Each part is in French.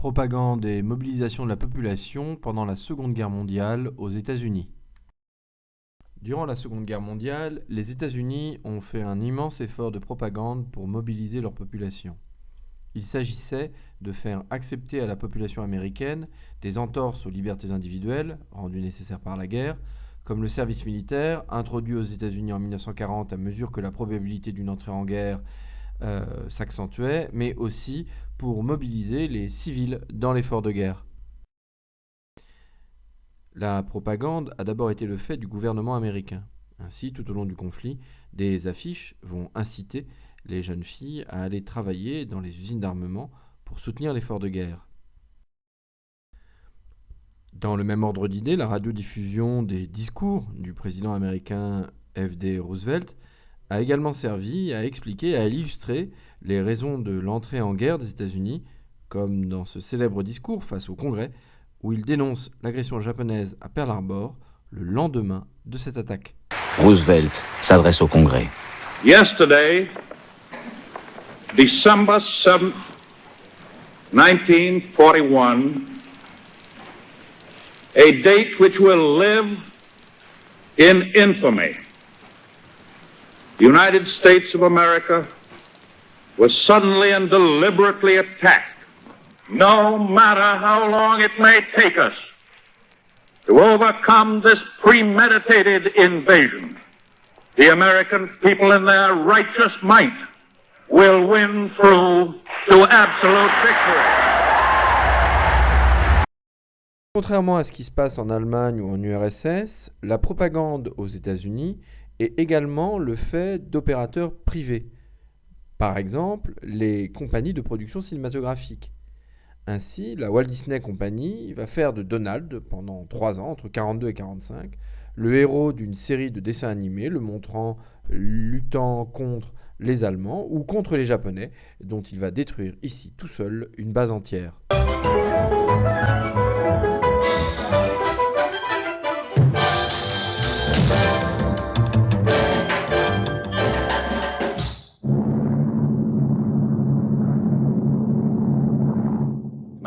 Propagande et mobilisation de la population pendant la Seconde Guerre mondiale aux États-Unis. Durant la Seconde Guerre mondiale, les États-Unis ont fait un immense effort de propagande pour mobiliser leur population. Il s'agissait de faire accepter à la population américaine des entorses aux libertés individuelles, rendues nécessaires par la guerre, comme le service militaire, introduit aux États-Unis en 1940 à mesure que la probabilité d'une entrée en guerre s'accentuait, mais aussi pour mobiliser les civils dans l'effort de guerre. La propagande a d'abord été le fait du gouvernement américain. Ainsi, tout au long du conflit, des affiches vont inciter les jeunes filles à aller travailler dans les usines d'armement pour soutenir l'effort de guerre. Dans le même ordre d'idées, la radiodiffusion des discours du président américain F.D. Roosevelt a également servi à expliquer et à illustrer les raisons de l'entrée en guerre des États-Unis, comme dans ce célèbre discours face au Congrès, où il dénonce l'agression japonaise à Pearl Harbor le lendemain de cette attaque. Roosevelt s'adresse au Congrès. Yesterday, December 7th, 1941, a date which will live in infamy. The United States of America was suddenly and deliberately attacked. No matter how long it may take us to overcome this premeditated invasion, the American people in their righteous might will win through to absolute victory. Contrairement à ce qui se passe en Allemagne ou en URSS, la propagande aux États-Unis est également le fait d'opérateurs privés. Par exemple, les compagnies de production cinématographique. Ainsi, la Walt Disney Company va faire de Donald, pendant 3 ans, entre 42 et 45, le héros d'une série de dessins animés le montrant luttant contre les Allemands ou contre les Japonais, dont il va détruire ici tout seul une base entière.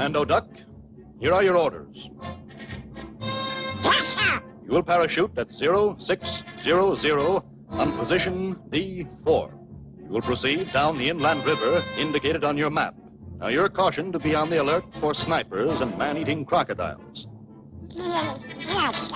Commando Duck, here are your orders. Yes, sir. You will parachute at 0600 on position B4. You will proceed down the inland river indicated on your map. Now you're cautioned to be on the alert for snipers and man-eating crocodiles. Yes, sir.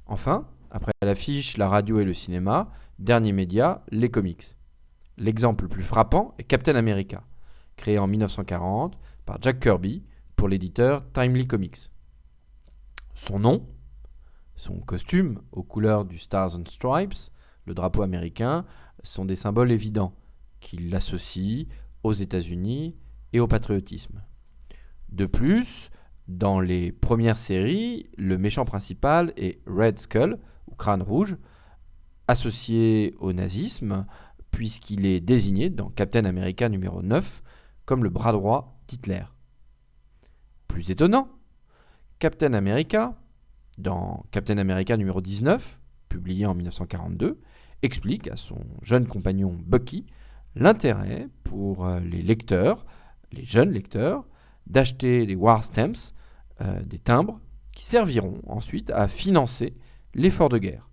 Enfin, après l'affiche, la radio et le cinéma, dernier média, les comics. L'exemple le plus frappant est Captain America, créé en 1940 par Jack Kirby pour l'éditeur Timely Comics. Son nom, son costume aux couleurs du Stars and Stripes, le drapeau américain, sont des symboles évidents qui l'associent aux États-Unis et au patriotisme. De plus, dans les premières séries, le méchant principal est Red Skull, ou Crâne Rouge, associé au nazisme, puisqu'il est désigné dans Captain America numéro 9 comme le bras droit d'Hitler. Plus étonnant, Captain America, dans Captain America numéro 19, publié en 1942, explique à son jeune compagnon Bucky l'intérêt pour les lecteurs, les jeunes lecteurs, d'acheter des war stamps, des timbres, qui serviront ensuite à financer l'effort de guerre.